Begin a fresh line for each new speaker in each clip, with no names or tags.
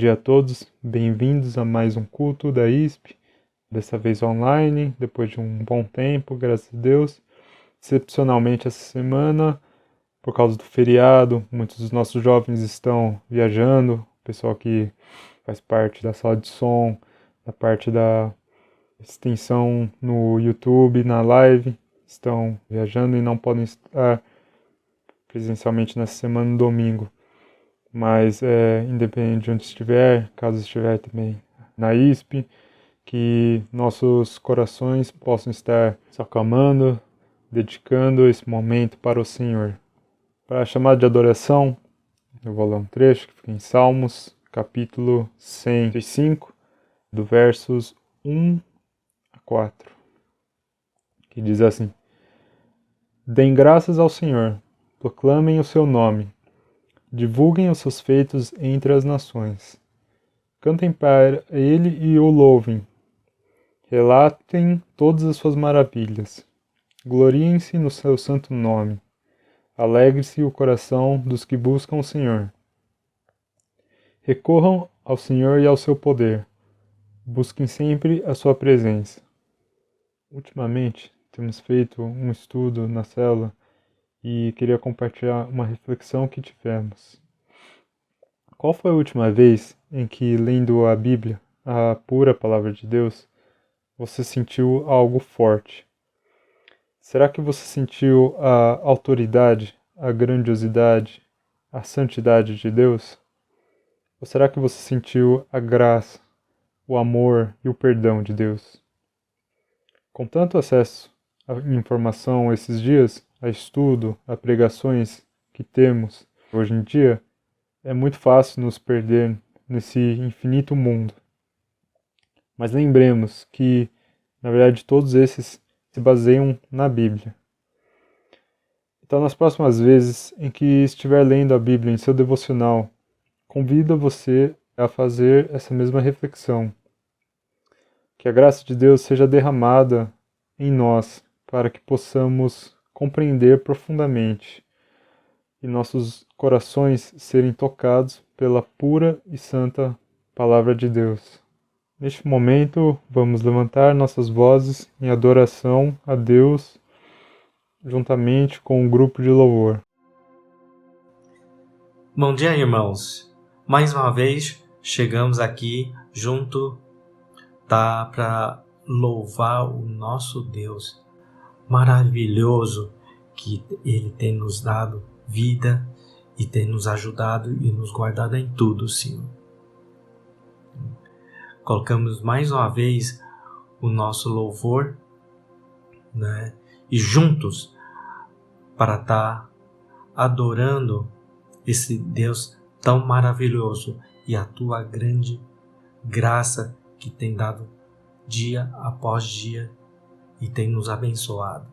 Bom dia a todos, bem-vindos a mais um culto da ISP, dessa vez online, depois de um bom tempo, graças a Deus. Excepcionalmente essa semana, por causa do feriado, muitos dos nossos jovens estão viajando, o pessoal que faz parte da sala de som, da parte da extensão no YouTube, na live, estão viajando e não podem estar presencialmente nessa semana no domingo. Mas independente de onde estiver, caso estiver também na ISP, que nossos corações possam estar se acalmando, dedicando esse momento para o Senhor. Para a chamada de adoração, eu vou ler um trecho que fica em Salmos, capítulo 105, do versos 1 a 4, que diz assim: Deem graças ao Senhor, proclamem o seu nome, divulguem os seus feitos entre as nações. Cantem para ele e o louvem. Relatem todas as suas maravilhas. Gloriem-se no seu santo nome. Alegre-se o coração dos que buscam o Senhor. Recorram ao Senhor e ao seu poder. Busquem sempre a sua presença. Ultimamente, temos feito um estudo na célula e queria compartilhar uma reflexão que tivemos. Qual foi a última vez em que, lendo a Bíblia, a pura palavra de Deus, você sentiu algo forte? Será que você sentiu a autoridade, a grandiosidade, a santidade de Deus? Ou será que você sentiu a graça, o amor e o perdão de Deus? Com tanto acesso à informação esses dias, a estudo, a pregações que temos hoje em dia, é muito fácil nos perder nesse infinito mundo. Mas lembremos que, na verdade, todos esses se baseiam na Bíblia. Então, nas próximas vezes em que estiver lendo a Bíblia em seu devocional, convido você a fazer essa mesma reflexão. Que a graça de Deus seja derramada em nós, para que possamos compreender profundamente e nossos corações serem tocados pela pura e santa Palavra de Deus. Neste momento, vamos levantar nossas vozes em adoração a Deus, juntamente com um grupo de louvor.
Bom dia, irmãos. Mais uma vez, chegamos aqui junto para louvar o nosso Deus maravilhoso, que Ele tem nos dado vida e tem nos ajudado e nos guardado em tudo, Senhor. Colocamos mais uma vez o nosso louvor, né? E juntos para estar adorando esse Deus tão maravilhoso e a Tua grande graça que tem dado dia após dia e tem nos abençoado.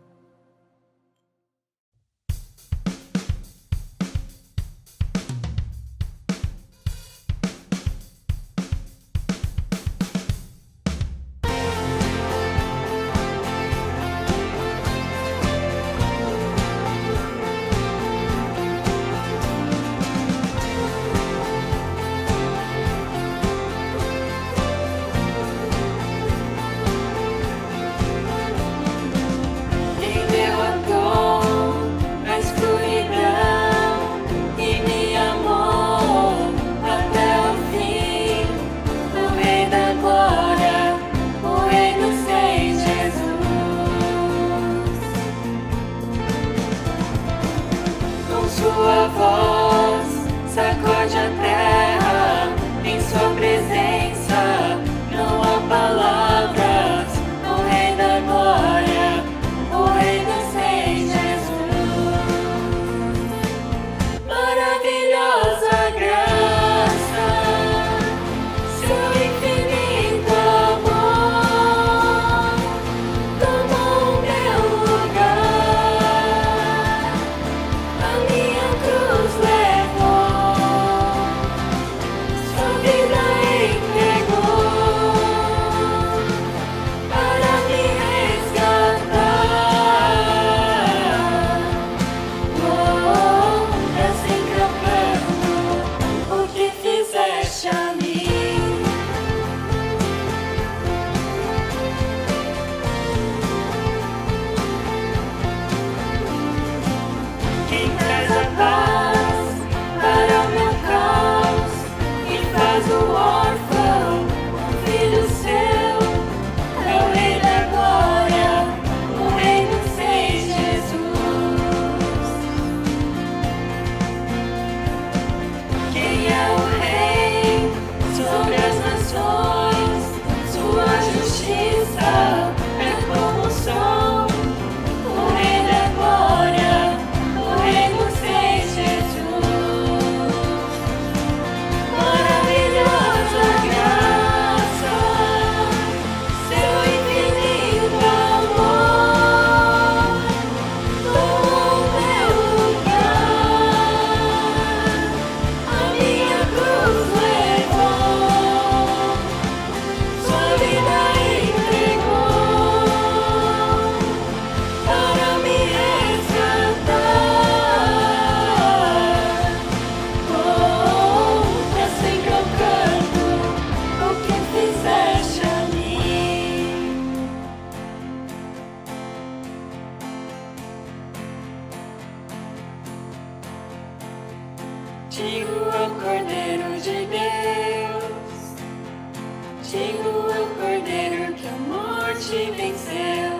venceu.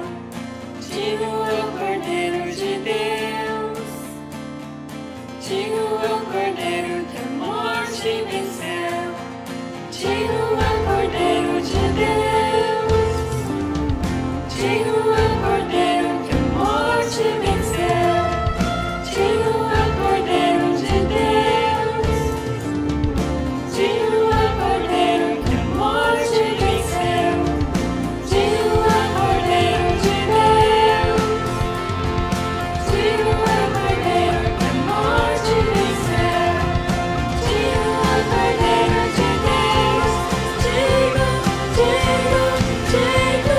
Digo é o Cordeiro de Deus. Digo é o Cordeiro que a morte venceu. Digo é o Cordeiro de Deus. Digo é o Cordeiro que a morte venceu. Digo é o Cordeiro de Deus. Digo é o Cordeiro que a morte venceu. Digo é o Cordeiro de Deus. Digo é o Cordeiro que a morte venceu. Digo é o Cordeiro de Deus. Digo, digo, digo.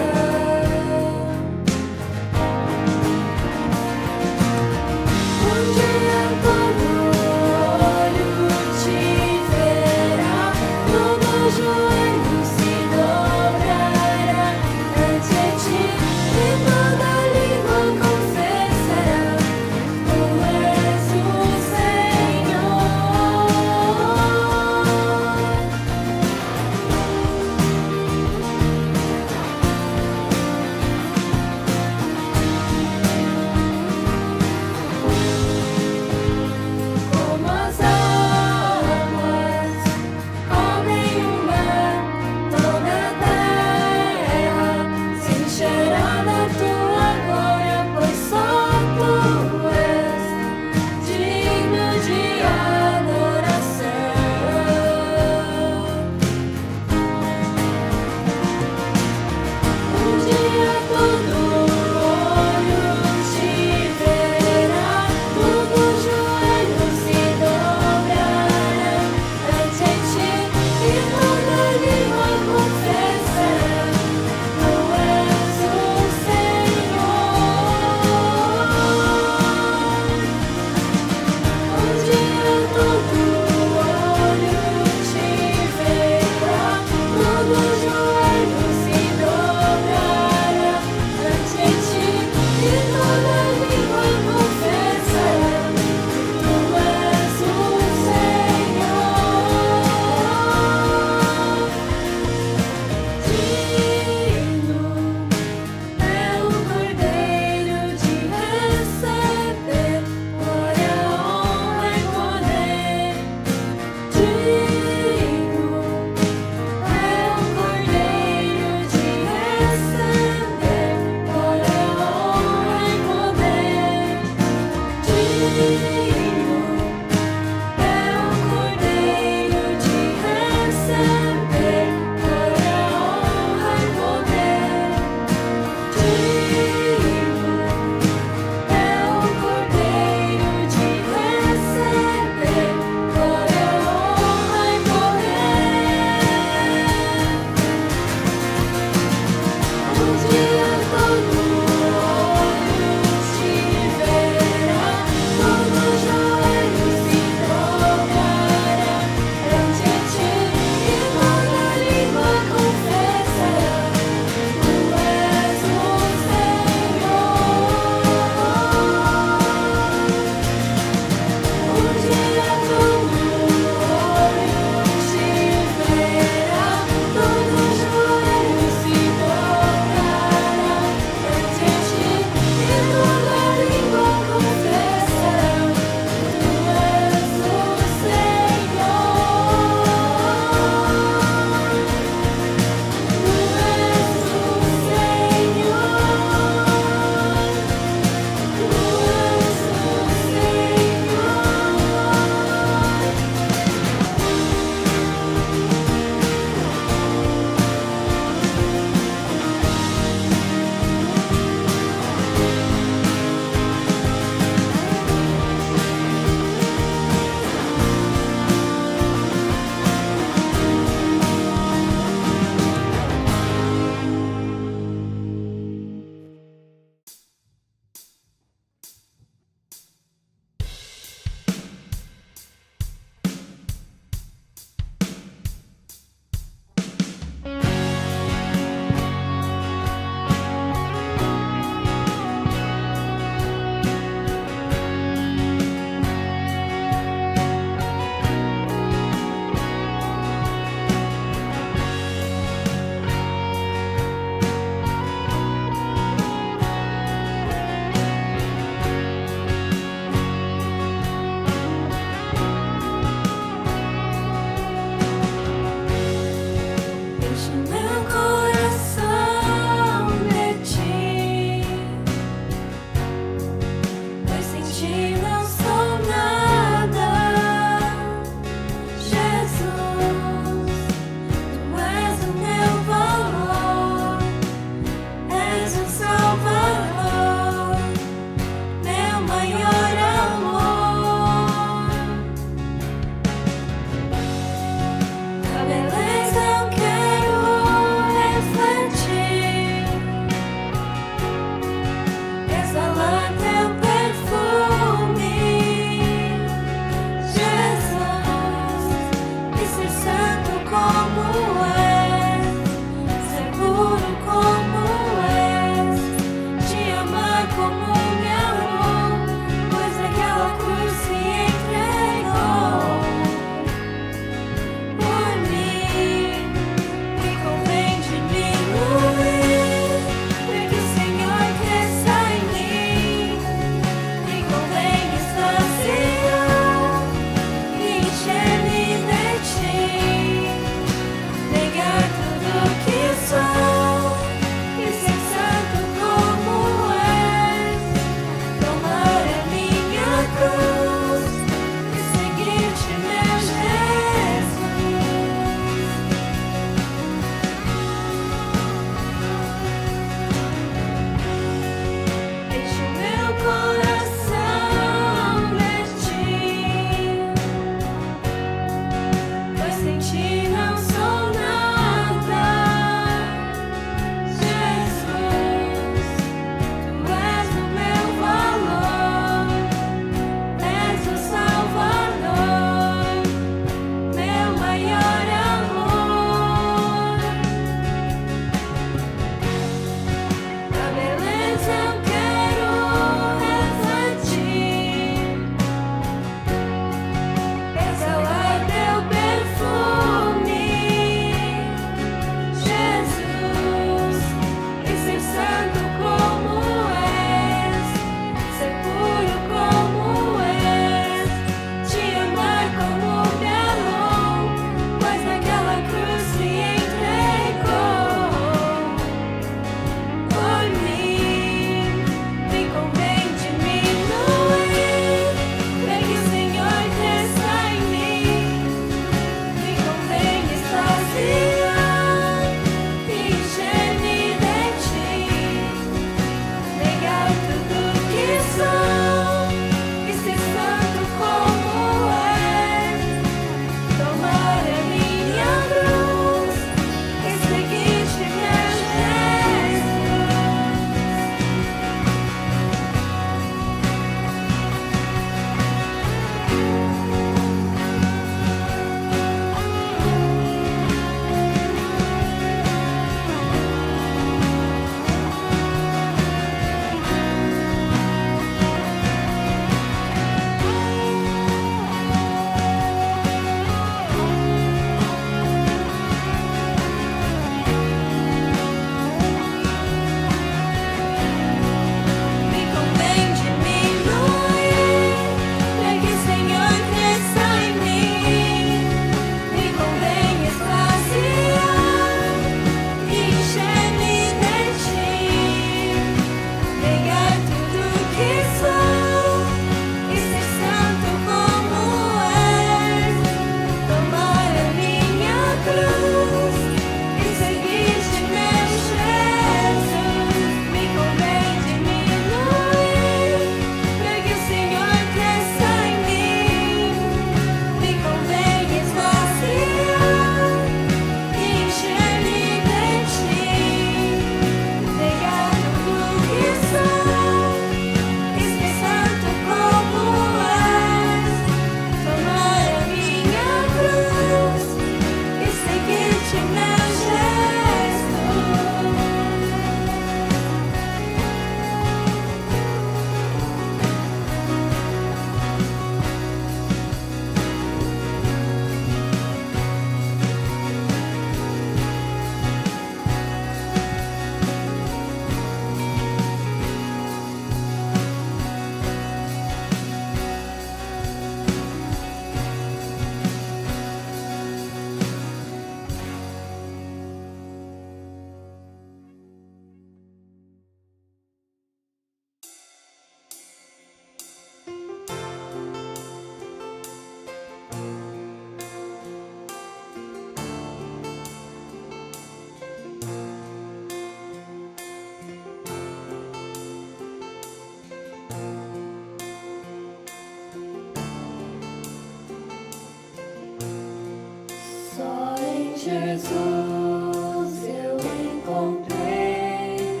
Jesus eu encontrei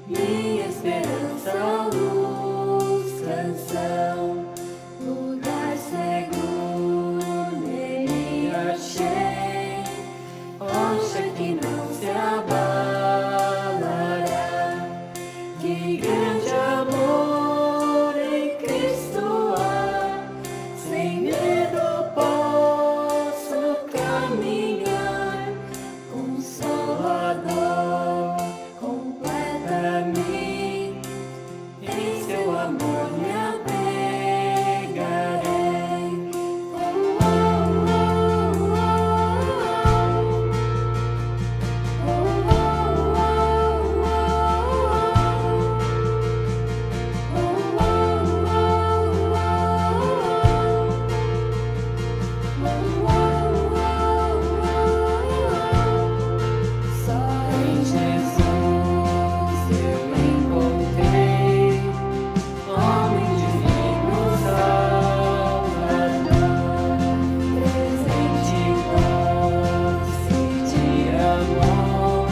minha esperança, luz, canção, lugar seguro nele achei, rocha que não se abalará. Que grande amor em Cristo há, sem medo posso caminhar, Consolador completa-me, em seu amor me apegarei. Oh, oh, oh, oh, Só em Jesus eu encontrei homem divino Salvador, presente doce de amor,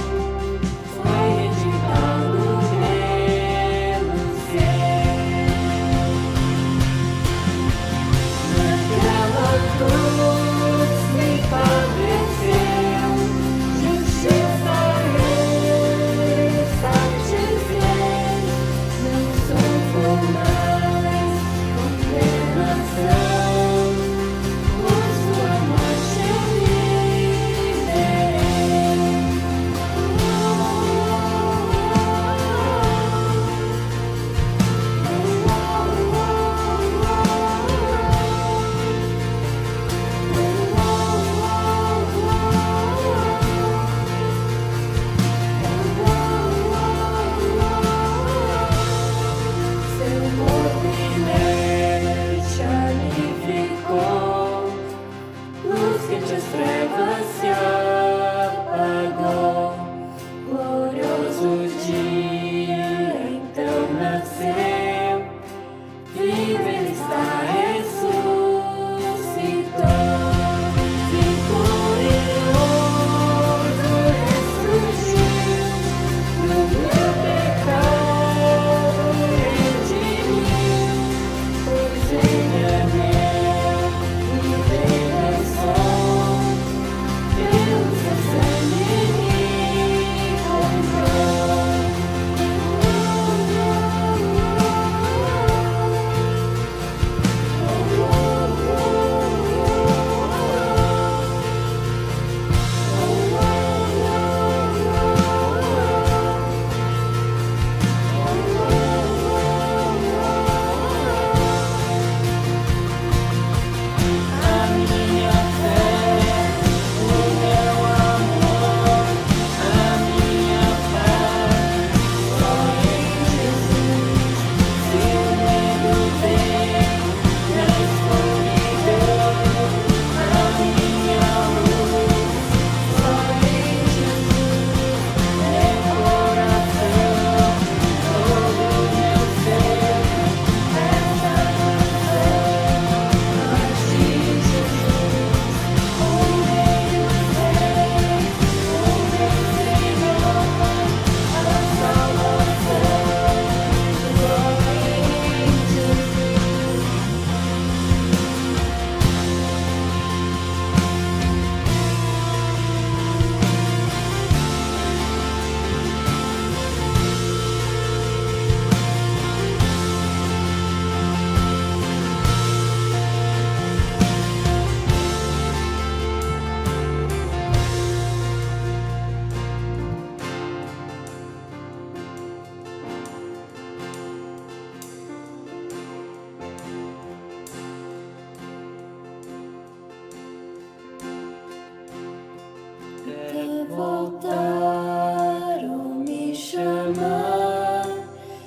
foi editado pelo céu. Naquela cruz me padeceu, justiça ele satisfez, não sofro mais condenação, por sua morte eu viverei. Seu corpo inerte aliviou, luz que de as trevas se apagou. Glorioso dia então nasceu, vivo ele está, ressuscitou. Vitorioso ressurgiu, no meu pecado redimiu, pois ele é meu e redenção, pelo seu sangue me comprou. A minha fé, o meu amor, a minha paz, só em Jesus. Se o medo vem na escuridão, a minha luz, só em Jesus. É coração, todo meu ser, essa canção, mas de Jesus, o meu Rei, o meu Senhor, a salvação, só em Jesus. Até voltar ou me chamar,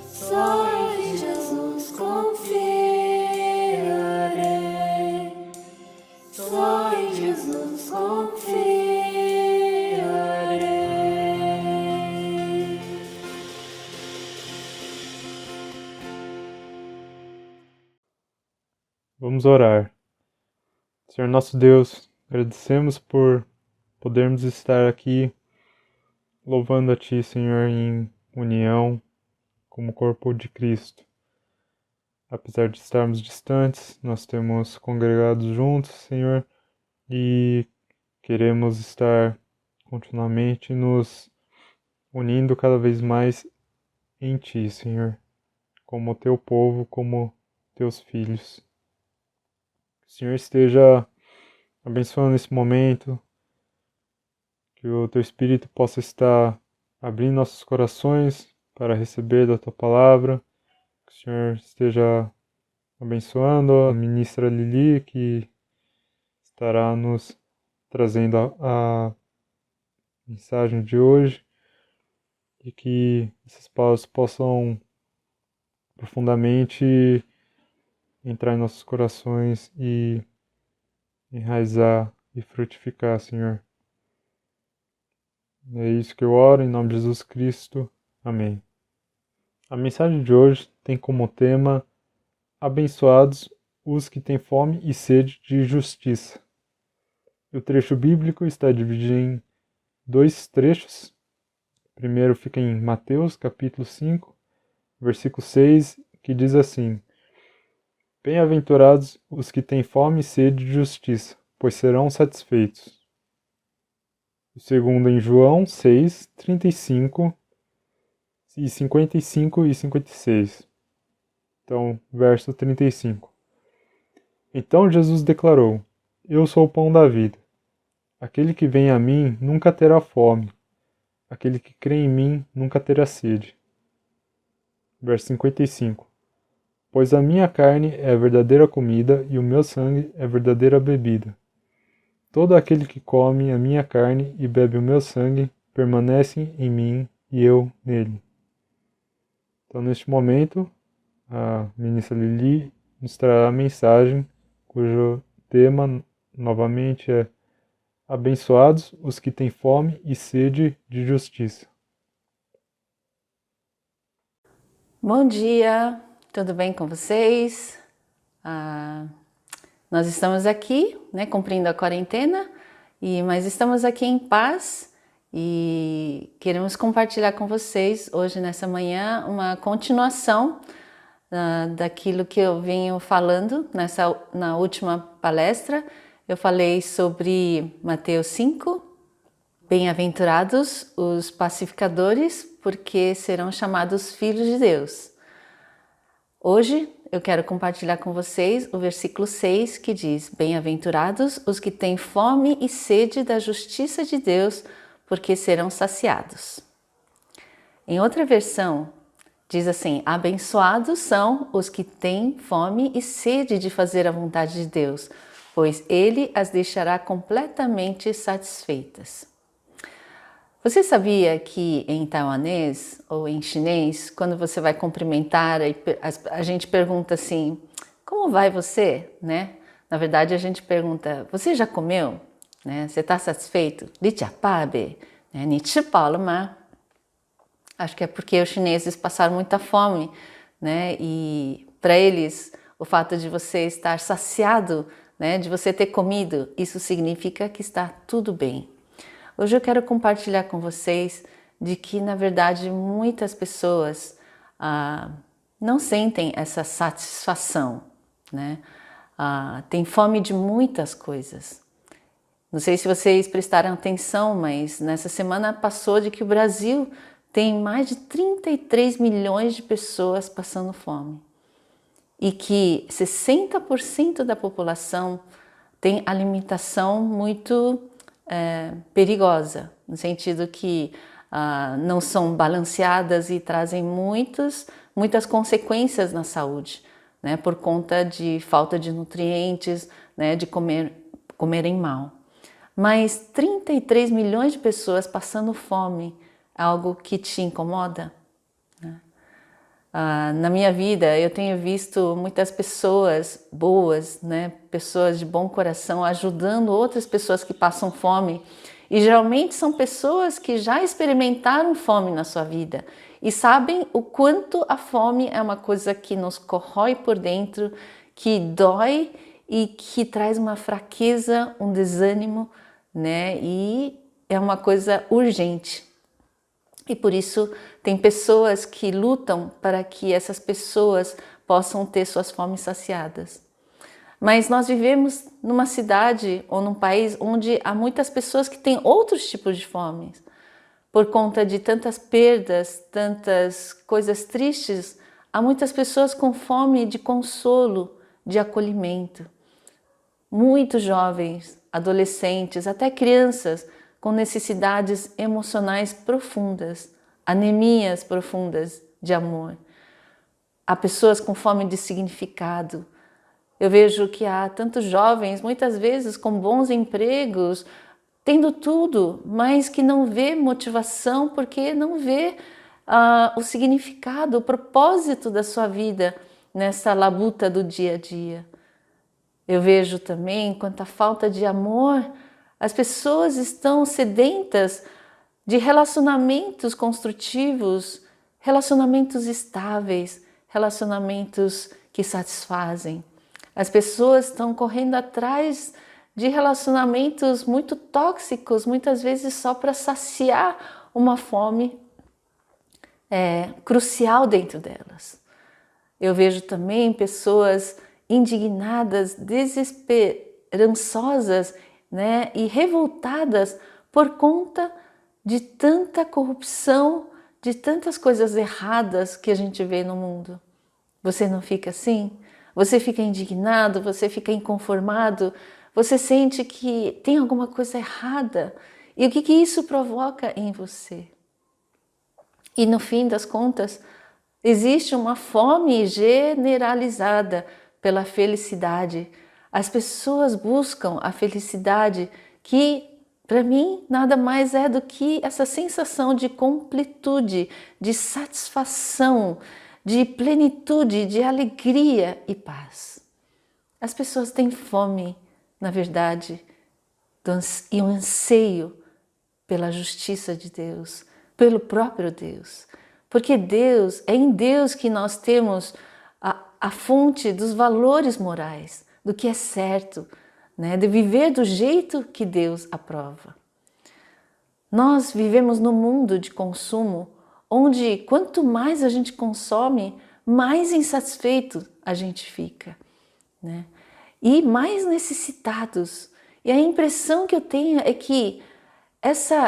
só em Jesus confiarei, só em Jesus confiarei.
Vamos orar. Senhor nosso Deus, agradecemos por podermos estar aqui louvando a Ti, Senhor, em união como corpo de Cristo. Apesar de estarmos distantes, nós temos congregado juntos, Senhor, e queremos estar continuamente nos unindo cada vez mais em Ti, Senhor, como Teu povo, como Teus filhos. Que o Senhor esteja abençoando esse momento, que o Teu Espírito possa estar abrindo nossos corações para receber da Tua palavra. Que o Senhor esteja abençoando a ministra Lili, que estará nos trazendo a mensagem de hoje, e que essas palavras possam profundamente entrar em nossos corações e enraizar e frutificar, Senhor. É isso que eu oro, em nome de Jesus Cristo. Amém. A mensagem de hoje tem como tema: abençoados os que têm fome e sede de justiça. O trecho bíblico está dividido em 2 trechos. O primeiro fica em Mateus, capítulo 5, versículo 6, que diz assim: Bem-aventurados os que têm fome e sede de justiça, pois serão satisfeitos. O segundo em João 6, 35 e 55 e 56. Então, verso 35. Então Jesus declarou: Eu sou o pão da vida. Aquele que vem a mim nunca terá fome. Aquele que crê em mim nunca terá sede. Verso 55. Pois a minha carne é a verdadeira comida e o meu sangue é a verdadeira bebida. Todo aquele que come a minha carne e bebe o meu sangue permanece em mim e eu nele. Então, neste momento, a ministra Lili nos trará a mensagem cujo tema, novamente, é: abençoados os que têm fome e sede de justiça.
Bom dia, tudo bem com vocês? Nós estamos aqui, cumprindo a quarentena, mas estamos aqui em paz e queremos compartilhar com vocês hoje, nessa manhã, uma continuação daquilo que eu venho falando na última palestra. Eu falei sobre Mateus 5, bem-aventurados os pacificadores, porque serão chamados filhos de Deus. Hoje eu quero compartilhar com vocês o versículo 6, que diz: Bem-aventurados os que têm fome e sede da justiça de Deus, porque serão saciados. Em outra versão, diz assim: Abençoados são os que têm fome e sede de fazer a vontade de Deus, pois Ele as deixará completamente satisfeitas. Você sabia que em taiwanês ou em chinês, quando você vai cumprimentar, a gente pergunta assim: como vai você? Na verdade, a gente pergunta: você já comeu? Você está satisfeito? Li jia ba be? Ni chi bao le ma? Acho que é porque os chineses passaram muita fome, e para eles o fato de você estar saciado, de você ter comido, isso significa que está tudo bem. Hoje eu quero compartilhar com vocês de que, na verdade, muitas pessoas não sentem essa satisfação, tem fome de muitas coisas. Não sei se vocês prestaram atenção, mas nessa semana passou de que o Brasil tem mais de 33 milhões de pessoas passando fome e que 60% da população tem alimentação muito perigosa, no sentido que não são balanceadas e trazem muitas consequências na saúde, por conta de falta de nutrientes, de comerem mal. Mas 33 milhões de pessoas passando fome é algo que te incomoda? Na minha vida eu tenho visto muitas pessoas boas, pessoas de bom coração ajudando outras pessoas que passam fome, e geralmente são pessoas que já experimentaram fome na sua vida e sabem o quanto a fome é uma coisa que nos corrói por dentro, que dói e que traz uma fraqueza, um desânimo, né? E é uma coisa urgente. E por isso tem pessoas que lutam para que essas pessoas possam ter suas fomes saciadas. Mas nós vivemos numa cidade ou num país onde há muitas pessoas que têm outros tipos de fomes. Por conta de tantas perdas, tantas coisas tristes, há muitas pessoas com fome de consolo, de acolhimento. Muitos jovens, adolescentes, até crianças com necessidades emocionais profundas, anemias profundas de amor. Há pessoas com fome de significado. Eu vejo que há tantos jovens, muitas vezes com bons empregos, tendo tudo, mas que não vê motivação porque não vê o significado, o propósito da sua vida nessa labuta do dia a dia. Eu vejo também quanta falta de amor, as pessoas estão sedentas de relacionamentos construtivos, relacionamentos estáveis, relacionamentos que satisfazem. As pessoas estão correndo atrás de relacionamentos muito tóxicos, muitas vezes só para saciar uma fome crucial dentro delas. Eu vejo também pessoas indignadas, desesperançosas, né, e revoltadas por conta de tanta corrupção, de tantas coisas erradas que a gente vê no mundo. Você não fica assim? Você fica indignado, você fica inconformado, você sente que tem alguma coisa errada. E o que isso provoca em você? E no fim das contas, existe uma fome generalizada pela felicidade. As pessoas buscam a felicidade que, para mim, nada mais é do que essa sensação de completude, de satisfação, de plenitude, de alegria e paz. As pessoas têm fome, na verdade, e um anseio pela justiça de Deus, pelo próprio Deus. Porque Deus, é em Deus que nós temos a fonte dos valores morais, do que é certo, né? De viver do jeito que Deus aprova. Nós vivemos num mundo de consumo onde quanto mais a gente consome, mais insatisfeito a gente fica, né? E mais necessitados. E a impressão que eu tenho é que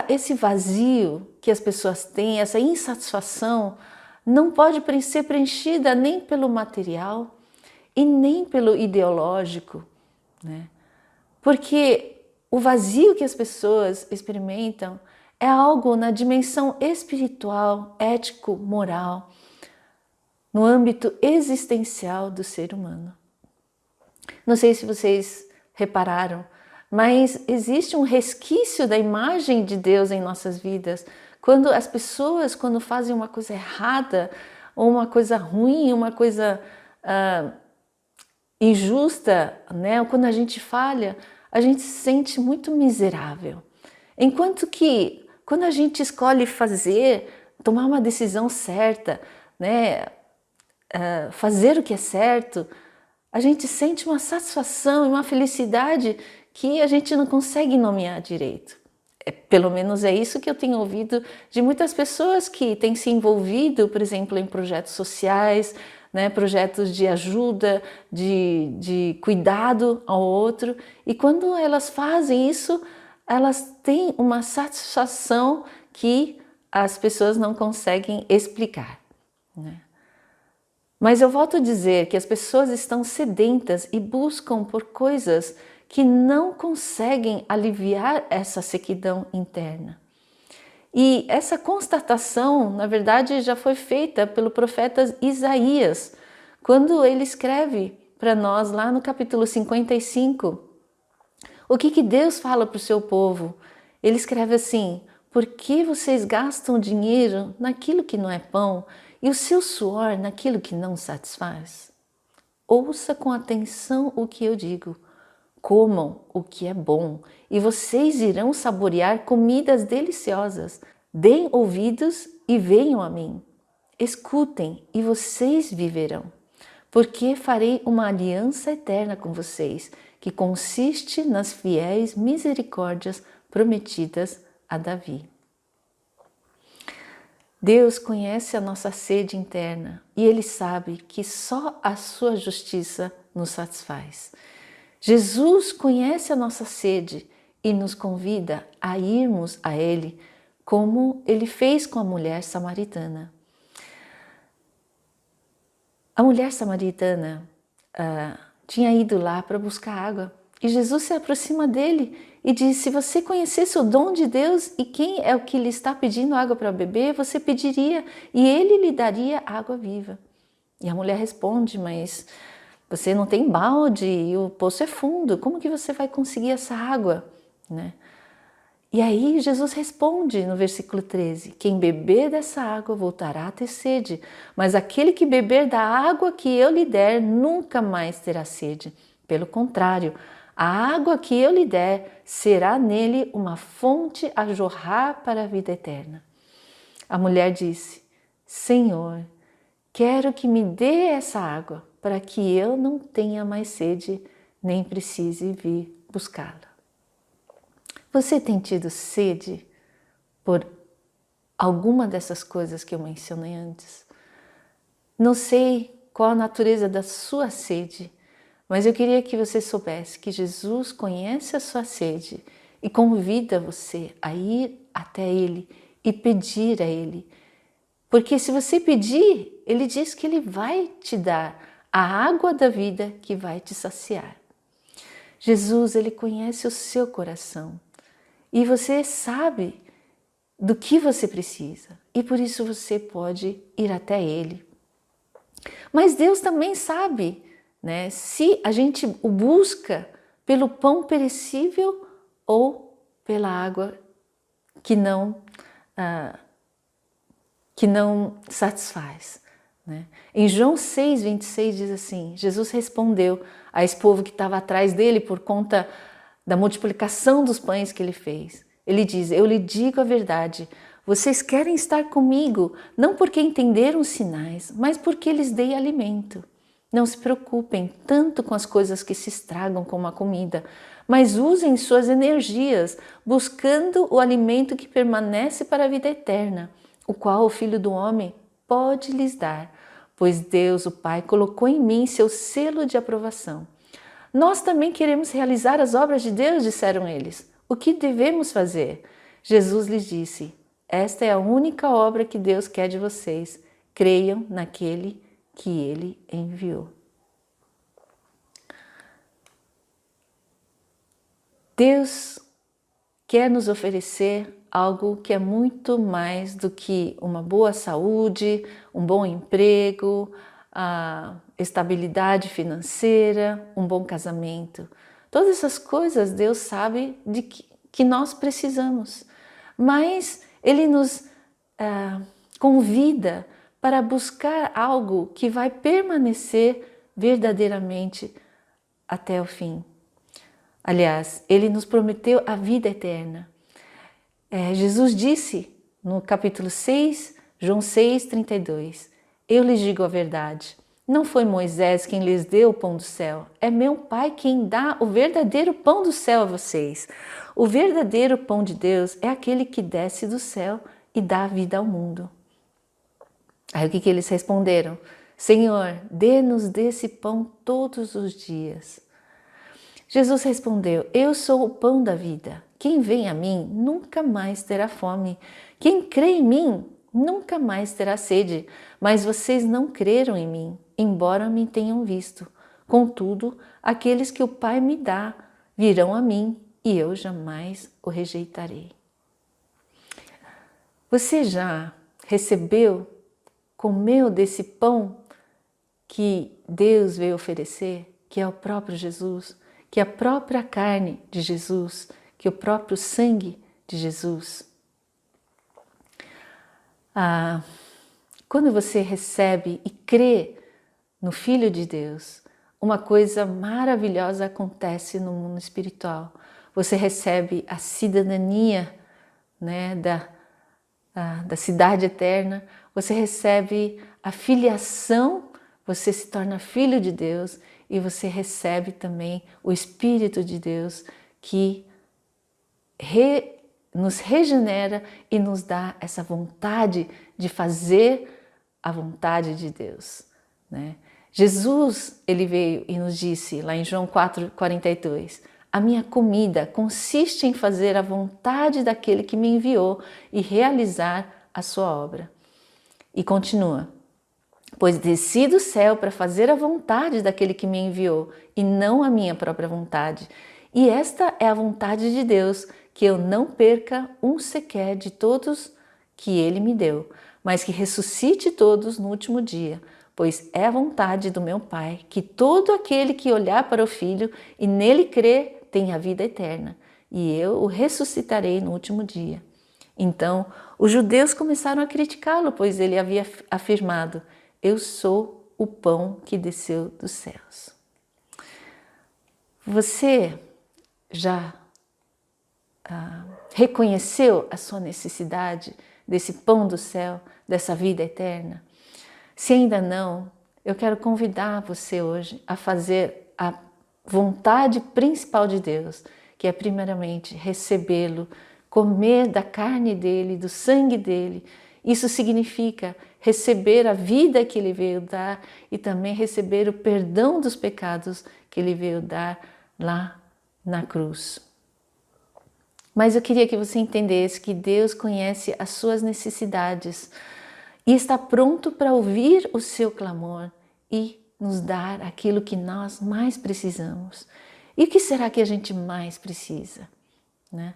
esse vazio que as pessoas têm, essa insatisfação, não pode ser preenchida nem pelo material e nem pelo ideológico, né? Porque o vazio que as pessoas experimentam é algo na dimensão espiritual, ético, moral, no âmbito existencial do ser humano. Não sei se vocês repararam, mas existe um resquício da imagem de Deus em nossas vidas. Quando as pessoas, quando fazem uma coisa errada, ou uma coisa ruim, uma coisa injusta, né? Ou quando a gente falha, a gente se sente muito miserável. Enquanto que, quando a gente escolhe tomar uma decisão certa, né? Fazer o que é certo, a gente sente uma satisfação e uma felicidade que a gente não consegue nomear direito. Pelo menos é isso que eu tenho ouvido de muitas pessoas que têm se envolvido, por exemplo, em projetos sociais, né, projetos de ajuda, de cuidado ao outro. E quando elas fazem isso, elas têm uma satisfação que as pessoas não conseguem explicar, né? Mas eu volto a dizer que as pessoas estão sedentas e buscam por coisas que não conseguem aliviar essa sequidão interna. E essa constatação, na verdade, já foi feita pelo profeta Isaías, quando ele escreve para nós lá no capítulo 55, o que Deus fala para o seu povo. Ele escreve assim: por que vocês gastam dinheiro naquilo que não é pão e o seu suor naquilo que não satisfaz? Ouça com atenção o que eu digo. Comam o que é bom e vocês irão saborear comidas deliciosas. Deem ouvidos e venham a mim. Escutem e vocês viverão. Porque farei uma aliança eterna com vocês, que consiste nas fiéis misericórdias prometidas a Davi. Deus conhece a nossa sede interna e Ele sabe que só a sua justiça nos satisfaz. Jesus conhece a nossa sede e nos convida a irmos a Ele, como Ele fez com a mulher samaritana. A mulher samaritana tinha ido lá para buscar água e Jesus se aproxima dele e diz: se você conhecesse o dom de Deus e quem é o que lhe está pedindo água para beber, você pediria e Ele lhe daria água viva. E a mulher responde: mas você não tem balde e o poço é fundo, como que você vai conseguir essa água? Né? E aí Jesus responde no versículo 13: quem beber dessa água voltará a ter sede, mas aquele que beber da água que eu lhe der nunca mais terá sede. Pelo contrário, a água que eu lhe der será nele uma fonte a jorrar para a vida eterna. A mulher disse: Senhor, quero que me dê essa água para que eu não tenha mais sede, nem precise vir buscá-la. Você tem tido sede por alguma dessas coisas que eu mencionei antes? Não sei qual a natureza da sua sede, mas eu queria que você soubesse que Jesus conhece a sua sede e convida você a ir até Ele e pedir a Ele. Porque se você pedir, Ele diz que Ele vai te dar a água da vida que vai te saciar. Jesus, Ele conhece o seu coração. E você sabe do que você precisa e por isso você pode ir até Ele. Mas Deus também sabe, né, se a gente o busca pelo pão perecível ou pela água que não satisfaz. Né? Em João 6,26 diz assim: Jesus respondeu a esse povo que estava atrás dele por conta da multiplicação dos pães que ele fez. Ele diz: eu lhe digo a verdade, vocês querem estar comigo, não porque entenderam os sinais, mas porque lhes dei alimento. Não se preocupem tanto com as coisas que se estragam como a comida, mas usem suas energias buscando o alimento que permanece para a vida eterna, o qual o Filho do Homem pode lhes dar, pois Deus, o Pai, colocou em mim seu selo de aprovação. Nós também queremos realizar as obras de Deus, disseram eles. O que devemos fazer? Jesus lhes disse: esta é a única obra que Deus quer de vocês. Creiam naquele que Ele enviou. Deus quer nos oferecer algo que é muito mais do que uma boa saúde, um bom emprego, a estabilidade financeira, um bom casamento. Todas essas coisas Deus sabe de que nós precisamos, mas Ele nos convida para buscar algo que vai permanecer verdadeiramente até o fim. Aliás, Ele nos prometeu a vida eterna. Jesus disse no capítulo 6, João 6,32, eu lhes digo a verdade, não foi Moisés quem lhes deu o pão do céu, é meu Pai quem dá o verdadeiro pão do céu a vocês. O verdadeiro pão de Deus é aquele que desce do céu e dá vida ao mundo. Aí o que eles responderam? Senhor, dê-nos desse pão todos os dias. Jesus respondeu: eu sou o pão da vida. Quem vem a mim nunca mais terá fome. Quem crê em mim nunca mais terá sede. Mas vocês não creram em mim, embora me tenham visto. Contudo, aqueles que o Pai me dá virão a mim e eu jamais o rejeitarei. Você já recebeu, comeu desse pão que Deus veio oferecer, que é o próprio Jesus, que é a própria carne de Jesus, que é o próprio sangue de Jesus? Quando você recebe e crê no Filho de Deus, uma coisa maravilhosa acontece no mundo espiritual. Você recebe a cidadania, né, da cidade eterna, você recebe a filiação, você se torna filho de Deus e você recebe também o Espírito de Deus que nos regenera e nos dá essa vontade de fazer a vontade de Deus, né? Jesus, ele veio e nos disse, lá em João 4,42, a minha comida consiste em fazer a vontade daquele que me enviou e realizar a sua obra. E continua, pois desci do céu para fazer a vontade daquele que me enviou e não a minha própria vontade. E esta é a vontade de Deus, que eu não perca um sequer de todos que ele me deu, mas que ressuscite todos no último dia, pois é a vontade do meu Pai que todo aquele que olhar para o Filho e nele crer tenha a vida eterna, e eu o ressuscitarei no último dia. Então, os judeus começaram a criticá-lo, pois ele havia afirmado, eu sou o pão que desceu dos céus. Você já reconheceu a sua necessidade desse pão do céu, dessa vida eterna? Se ainda não, eu quero convidar você hoje a fazer a vontade principal de Deus, que é primeiramente recebê-lo, comer da carne dele, do sangue dele. Isso significa receber a vida que ele veio dar e também receber o perdão dos pecados que ele veio dar lá na cruz. Mas eu queria que você entendesse que Deus conhece as suas necessidades e está pronto para ouvir o seu clamor e nos dar aquilo que nós mais precisamos. E o que será que a gente mais precisa, né?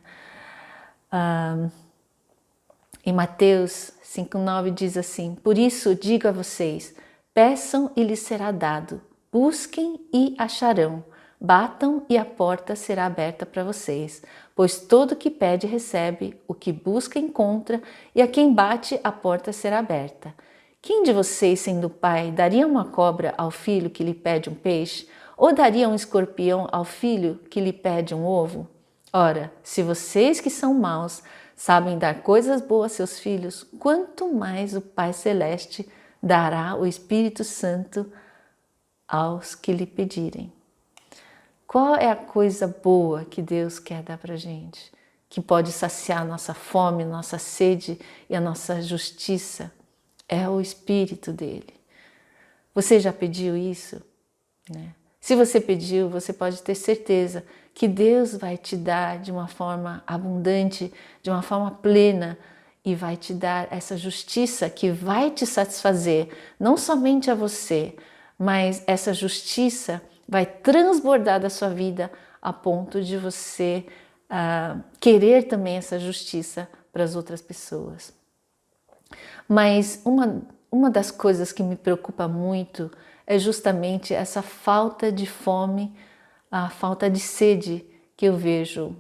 Em Mateus 5,9 diz assim, por isso digo a vocês, peçam e lhes será dado, busquem e acharão, batam e a porta será aberta para vocês, pois todo que pede recebe, o que busca encontra, e a quem bate a porta será aberta. Quem de vocês, sendo pai, daria uma cobra ao filho que lhe pede um peixe, ou daria um escorpião ao filho que lhe pede um ovo? Ora, se vocês que são maus sabem dar coisas boas a seus filhos, quanto mais o Pai Celeste dará o Espírito Santo aos que lhe pedirem. Qual é a coisa boa que Deus quer dar para a gente? Que pode saciar nossa fome, nossa sede e a nossa justiça? É o Espírito dele. Você já pediu isso, né? Se você pediu, você pode ter certeza que Deus vai te dar de uma forma abundante, de uma forma plena, e vai te dar essa justiça que vai te satisfazer, não somente a você, mas essa justiça vai transbordar da sua vida a ponto de você querer também essa justiça para as outras pessoas. Mas uma das coisas que me preocupa muito é justamente essa falta de fome, a falta de sede que eu vejo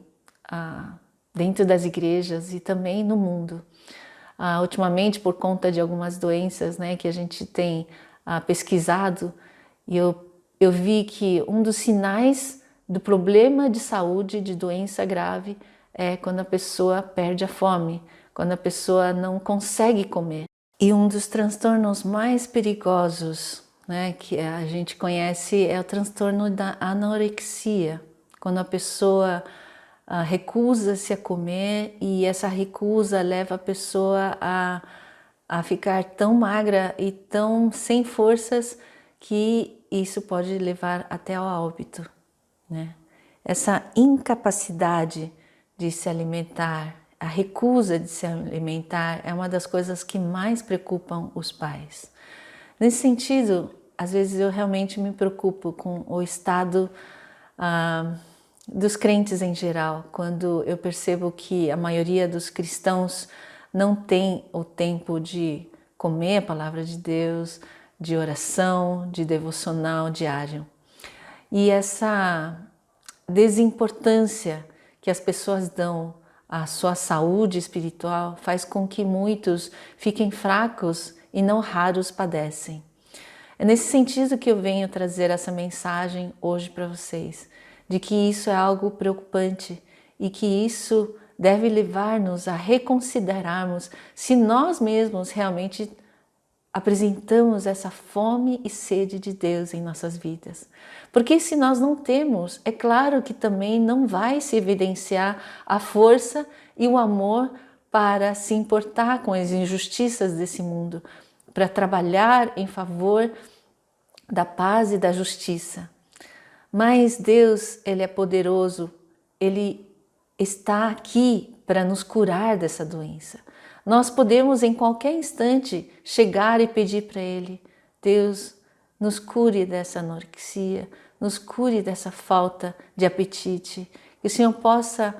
dentro das igrejas e também no mundo. Ultimamente, por conta de algumas doenças, né, que a gente tem pesquisado, e eu vi que um dos sinais do problema de saúde, de doença grave, é quando a pessoa perde a fome, quando a pessoa não consegue comer. E um dos transtornos mais perigosos, né, que a gente conhece é o transtorno da anorexia, quando a pessoa recusa-se a comer e essa recusa leva a pessoa a ficar tão magra e tão sem forças que isso pode levar até ao óbito, né? Essa incapacidade de se alimentar, a recusa de se alimentar é uma das coisas que mais preocupam os pais. Nesse sentido, às vezes eu realmente me preocupo com o estado dos crentes em geral, quando eu percebo que a maioria dos cristãos não tem o tempo de comer a palavra de Deus, de oração, de devocional diário. E essa desimportância que as pessoas dão à sua saúde espiritual faz com que muitos fiquem fracos e não raros padecem. É nesse sentido que eu venho trazer essa mensagem hoje para vocês, de que isso é algo preocupante e que isso deve levar-nos a reconsiderarmos se nós mesmos realmente apresentamos essa fome e sede de Deus em nossas vidas. Porque se nós não temos, é claro que também não vai se evidenciar a força e o amor para se importar com as injustiças desse mundo, para trabalhar em favor da paz e da justiça. Mas Deus, Ele é poderoso, Ele está aqui para nos curar dessa doença. Nós podemos em qualquer instante chegar e pedir para Ele: Deus, nos cure dessa anorexia, nos cure dessa falta de apetite, que o Senhor possa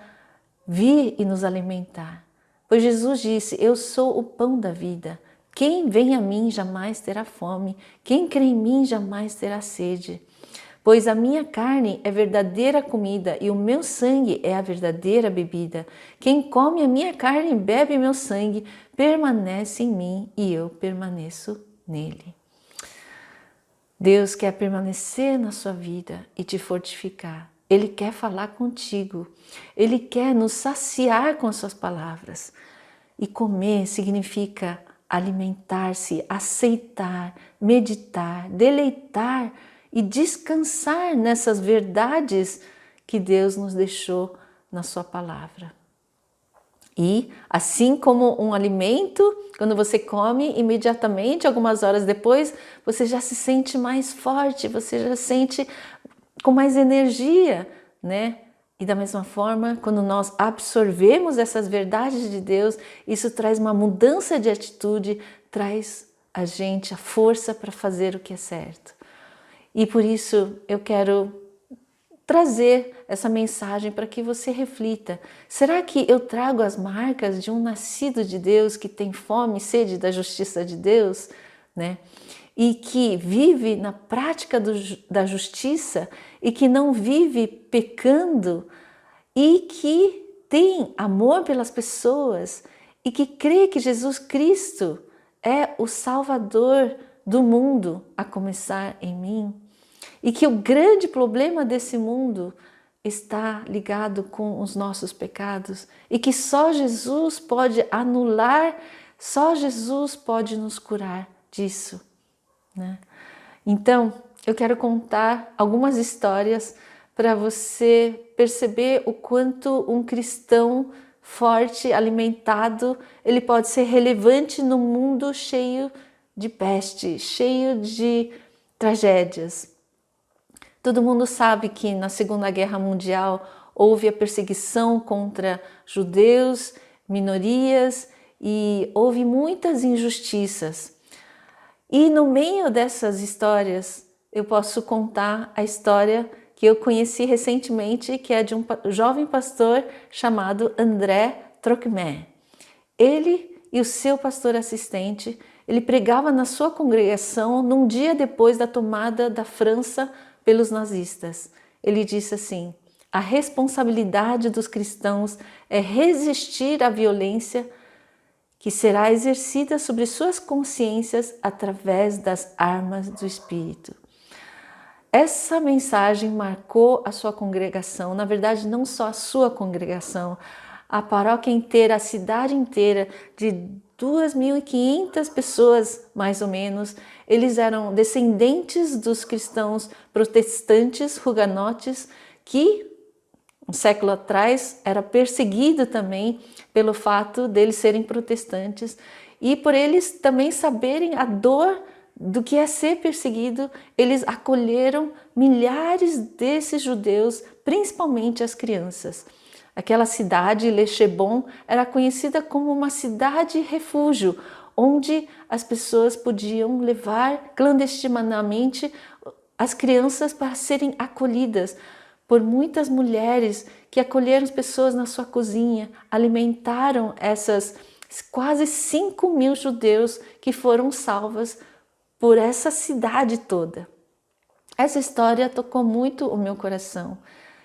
vir e nos alimentar. Pois Jesus disse: eu sou o pão da vida. Quem vem a mim jamais terá fome, quem crê em mim jamais terá sede. Pois a minha carne é verdadeira comida e o meu sangue é a verdadeira bebida. Quem come a minha carne e bebe meu sangue permanece em mim e eu permaneço nele. Deus quer permanecer na sua vida e te fortificar. Ele quer falar contigo. Ele quer nos saciar com as suas palavras. E comer significa alimentar-se, aceitar, meditar, deleitar e descansar nessas verdades que Deus nos deixou na sua palavra. E assim como um alimento, quando você come, imediatamente, algumas horas depois, você já se sente mais forte, você já se sente com mais energia, né? E da mesma forma, quando nós absorvemos essas verdades de Deus, isso traz uma mudança de atitude, traz a gente a força para fazer o que é certo. E por isso eu quero trazer essa mensagem para que você reflita. Será que eu trago as marcas de um nascido de Deus que tem fome e sede da justiça de Deus, né? E que vive na prática da justiça e que não vive pecando e que tem amor pelas pessoas e que crê que Jesus Cristo é o Salvador do mundo, a começar em mim, e que o grande problema desse mundo está ligado com os nossos pecados e que só Jesus pode anular, só Jesus pode nos curar disso, né? Então, eu quero contar algumas histórias para você perceber o quanto um cristão forte, alimentado, ele pode ser relevante no mundo cheio de peste, cheio de tragédias. Todo mundo sabe que na Segunda Guerra Mundial houve a perseguição contra judeus, minorias e houve muitas injustiças. E no meio dessas histórias eu posso contar a história que eu conheci recentemente, que é de um jovem pastor chamado André Trocmé. Ele e o seu pastor assistente, ele pregava na sua congregação num dia depois da tomada da França pelos nazistas. Ele disse assim: a responsabilidade dos cristãos é resistir à violência que será exercida sobre suas consciências através das armas do Espírito. Essa mensagem marcou a sua congregação, na verdade não só a sua congregação, a paróquia inteira, a cidade inteira, de 2.500 pessoas, mais ou menos. Eles eram descendentes dos cristãos protestantes, hugonotes, que um século atrás era perseguido também pelo fato deles serem protestantes e por eles também saberem a dor do que é ser perseguido. Eles acolheram milhares desses judeus, principalmente as crianças. Aquela cidade, Le Chebon, era conhecida como uma cidade-refúgio, onde as pessoas podiam levar clandestinamente as crianças para serem acolhidas por muitas mulheres que acolheram as pessoas na sua cozinha, alimentaram essas quase 5.000 judeus que foram salvos por essa cidade toda. Essa história tocou muito o meu coração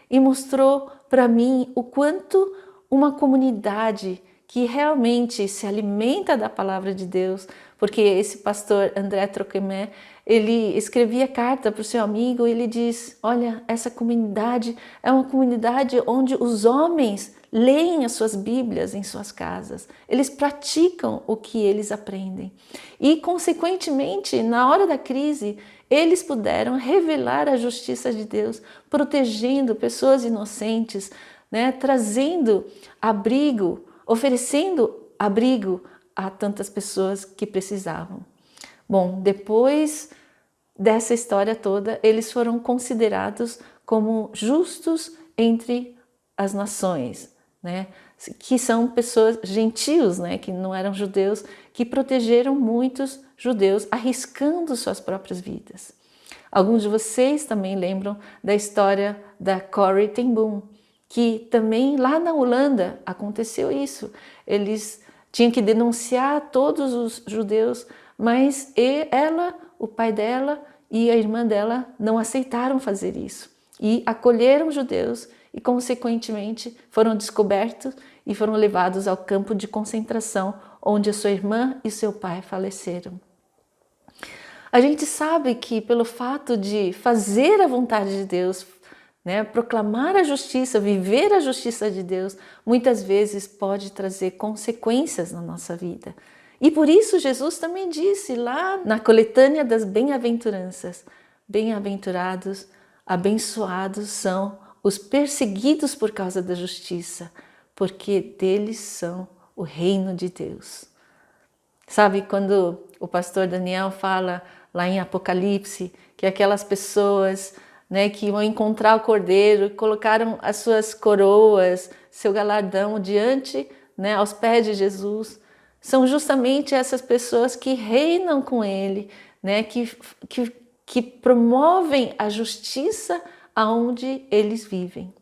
e mostrou para mim o quanto uma comunidade que realmente se alimenta da palavra de Deus porque esse pastor André Troquemé, ele escrevia carta para o seu amigo e ele diz, olha, essa comunidade é uma comunidade onde os homens leem as suas Bíblias em suas casas, eles praticam o que eles aprendem e, consequentemente, na hora da crise, eles puderam revelar a justiça de Deus, protegendo pessoas inocentes, né, trazendo abrigo, oferecendo abrigo a tantas pessoas que precisavam. Bom, depois dessa história toda, eles foram considerados como justos entre as nações, né? Que são pessoas gentios, né? Que não eram judeus, que protegeram muitos judeus, arriscando suas próprias vidas. Alguns de vocês também lembram da história da Corrie ten Boom, que também lá na Holanda aconteceu isso. Eles tinham que denunciar todos os judeus, mas ela, o pai dela e a irmã dela não aceitaram fazer isso. E acolheram os judeus e, consequentemente, foram descobertos e foram levados ao campo de concentração, onde a sua irmã e seu pai faleceram. A gente sabe que pelo fato de fazer a vontade de Deus, né, proclamar a justiça, viver a justiça de Deus, muitas vezes pode trazer consequências na nossa vida. E por isso Jesus também disse lá na coletânea das bem-aventuranças, bem-aventurados, abençoados são os perseguidos por causa da justiça, porque deles são o reino de Deus. Sabe, quando o pastor Daniel fala lá em Apocalipse, que aquelas pessoas, né, que vão encontrar o Cordeiro, colocaram as suas coroas, seu galardão diante, né, aos pés de Jesus, são justamente essas pessoas que reinam com Ele, né, que promovem a justiça aonde eles vivem.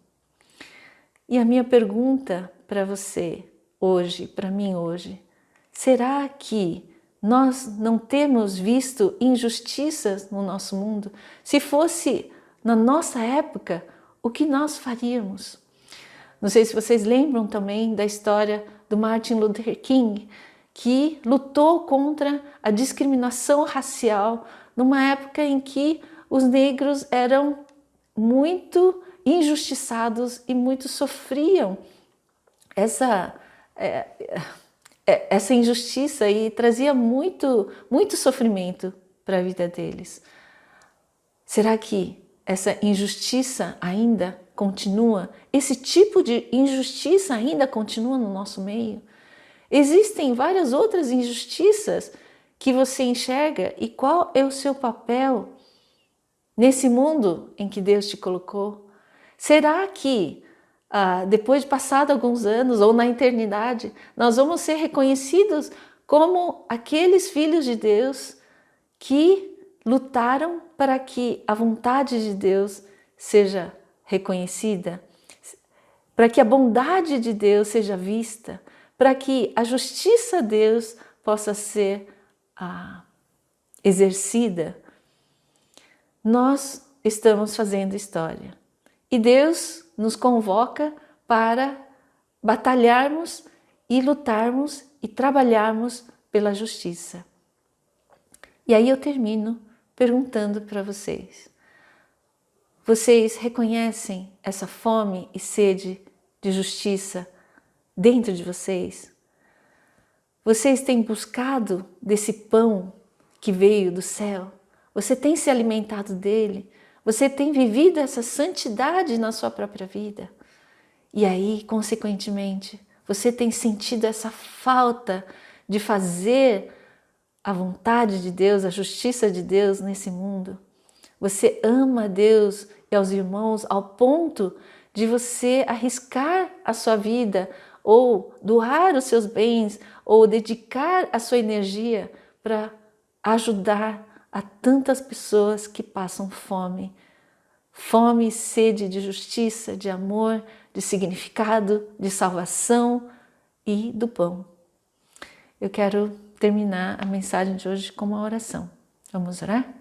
E a minha pergunta para você hoje, para mim hoje, será que nós não temos visto injustiças no nosso mundo? Se fosse na nossa época, o que nós faríamos? Não sei se vocês lembram também da história do Martin Luther King, que lutou contra a discriminação racial numa época em que os negros eram muito injustiçados e muito sofriam essa injustiça e trazia muito sofrimento para a vida deles. Será que essa injustiça ainda continua? Esse tipo de injustiça ainda continua no nosso meio? Existem várias outras injustiças que você enxerga, e qual é o seu papel nesse mundo em que Deus te colocou? Será que depois de passado alguns anos ou na eternidade, nós vamos ser reconhecidos como aqueles filhos de Deus que lutaram para que a vontade de Deus seja reconhecida, para que a bondade de Deus seja vista, para que a justiça de Deus possa ser exercida? Nós estamos fazendo história e Deus nos convoca para batalharmos e lutarmos e trabalharmos pela justiça. E aí eu termino perguntando para vocês: vocês reconhecem essa fome e sede de justiça dentro de vocês? Vocês têm buscado desse pão que veio do céu? Você tem se alimentado dele? Você tem vivido essa santidade na sua própria vida? E aí, consequentemente, você tem sentido essa falta de fazer a vontade de Deus, a justiça de Deus nesse mundo? Você ama a Deus e aos irmãos ao ponto de você arriscar a sua vida ou doar os seus bens ou dedicar a sua energia para ajudar a tantas pessoas que passam fome. Fome e sede de justiça, de amor, de significado, de salvação e do pão. Eu quero terminar a mensagem de hoje com uma oração. Vamos orar?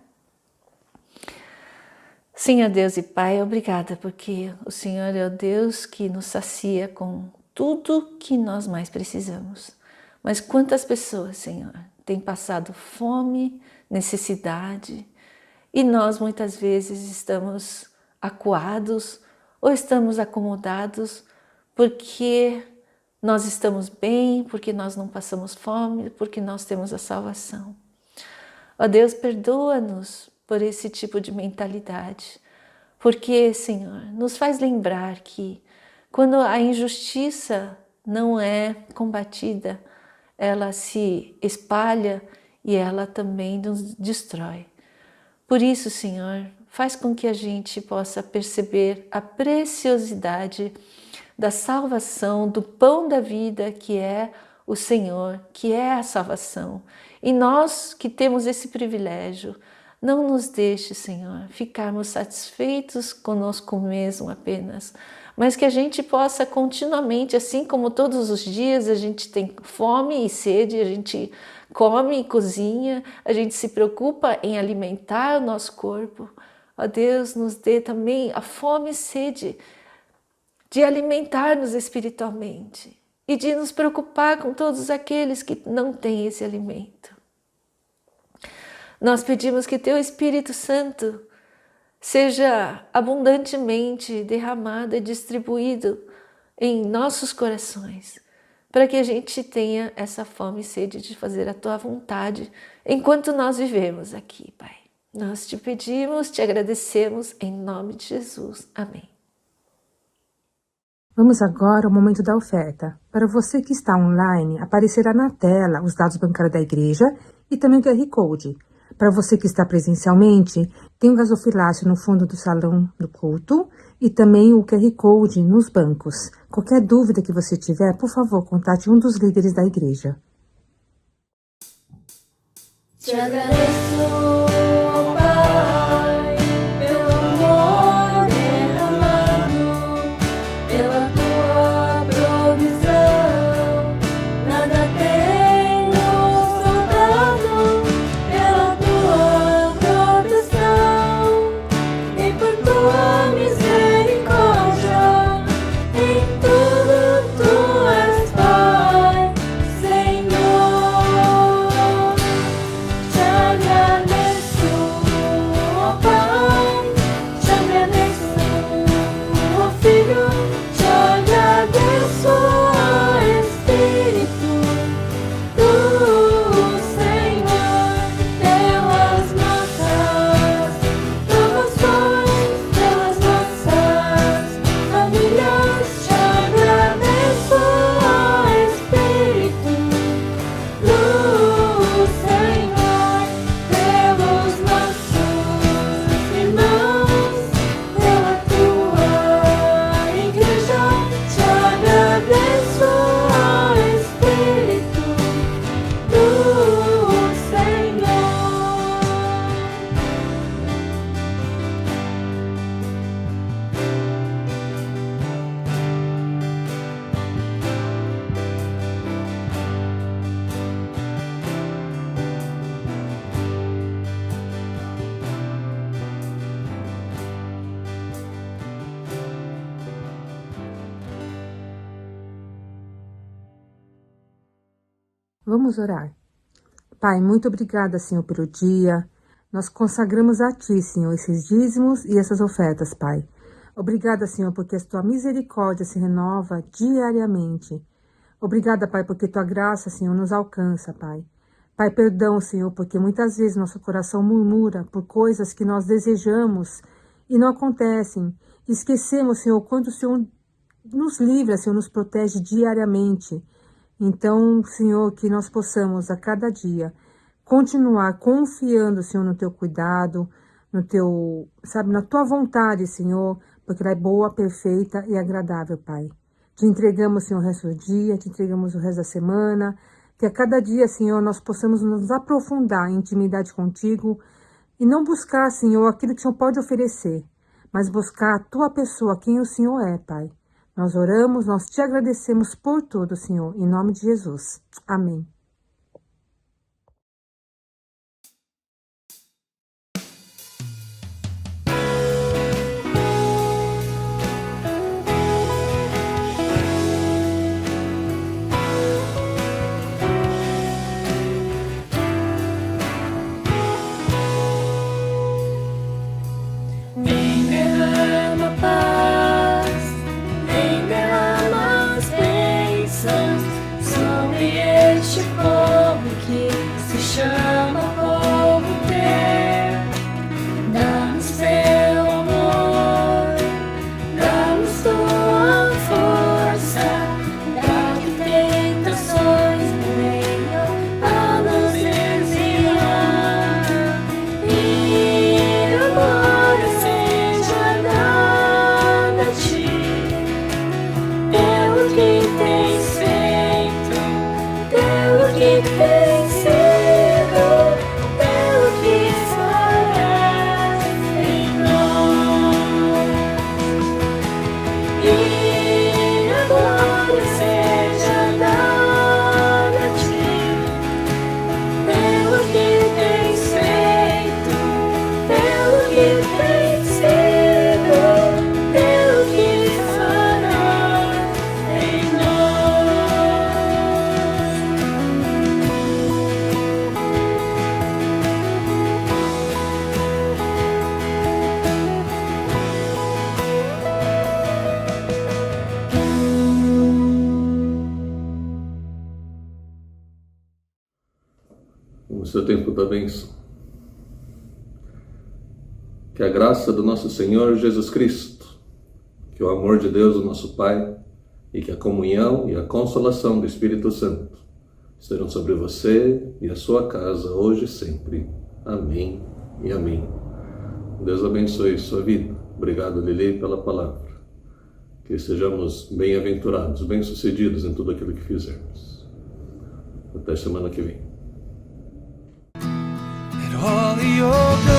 Senhor Deus e Pai, obrigada porque o Senhor é o Deus que nos sacia com tudo que nós mais precisamos. Mas quantas pessoas, Senhor, tem passado fome, necessidade, e nós muitas vezes estamos acuados ou estamos acomodados porque nós estamos bem, porque nós não passamos fome, porque nós temos a salvação. Ó Deus, perdoa-nos por esse tipo de mentalidade, porque, Senhor, nos faz lembrar que quando a injustiça não é combatida, ela se espalha e ela também nos destrói. Por isso, Senhor, faz com que a gente possa perceber a preciosidade da salvação, do pão da vida que é o Senhor, que é a salvação. E nós que temos esse privilégio, não nos deixe, Senhor, ficarmos satisfeitos conosco mesmo apenas, mas que a gente possa continuamente, assim como todos os dias a gente tem fome e sede, a gente come e cozinha, a gente se preocupa em alimentar o nosso corpo. Ó Deus, nos dê também a fome e sede de alimentar-nos espiritualmente e de nos preocupar com todos aqueles que não têm esse alimento. Nós pedimos que Teu Espírito Santo seja abundantemente derramado e distribuído em nossos corações, para que a gente tenha essa fome e sede de fazer a Tua vontade enquanto nós vivemos aqui, Pai. Nós te pedimos, te agradecemos, em nome de Jesus. Amém.
Vamos agora ao momento da oferta. Para você que está online, aparecerá na tela os dados bancários da igreja e também o QR Code. Para você que está presencialmente, tem o gasofilácio no fundo do salão do culto e também o QR Code nos bancos. Qualquer dúvida que você tiver, por favor, contate um dos líderes da igreja.
Te agradeço, ó Pai, pelo amor derramado, pela Tua provisão. Nada tem nos faltado, pela Tua proteção e por Tua misericórdia. Em tudo Tu és Pai, Senhor. Te agradeço, ó Pai, te agradeço, ó Filho, te agradeço, ó Espírito do Senhor, pelas nossas promoções, pelas nossas famílias. Te agradeço, ó Espírito do Senhor, pelos nossos irmãos, pela Tua igreja. Te agradeço, ó Espírito do Senhor.
Vamos orar. Pai, muito obrigada, Senhor, pelo dia. Nós consagramos a Ti, Senhor, esses dízimos e essas ofertas, Pai. Obrigada, Senhor, porque a Tua misericórdia se renova diariamente. Obrigada, Pai, porque Tua graça, Senhor, nos alcança, Pai. Pai, perdão, Senhor, porque muitas vezes nosso coração murmura por coisas que nós desejamos e não acontecem. Esquecemos, Senhor, quando o Senhor nos livra, Senhor, nos protege diariamente. Então, Senhor, que nós possamos a cada dia continuar confiando, Senhor, no Teu cuidado, no Teu, sabe, na Tua vontade, Senhor, porque ela é boa, perfeita e agradável, Pai. Te entregamos, Senhor, o resto do dia, te entregamos o resto da semana, que a cada dia, Senhor, nós possamos nos aprofundar em intimidade contigo e não buscar, Senhor, aquilo que o Senhor pode oferecer, mas buscar a Tua pessoa, quem o Senhor é, Pai. Nós oramos, nós te agradecemos por tudo, Senhor, em nome de Jesus. Amém.
que tem sido, Deus que fará em
No seu tempo da bênção. Que a graça do nosso Senhor Jesus Cristo, que o amor de Deus, o nosso Pai, e que a comunhão e a consolação do Espírito Santo estejam sobre você e a sua casa, hoje e sempre. Amém e amém. Deus abençoe sua vida. Obrigado, Lili, pela palavra. Que sejamos bem-aventurados, bem-sucedidos em tudo aquilo que fizermos. Até semana que vem.
All the old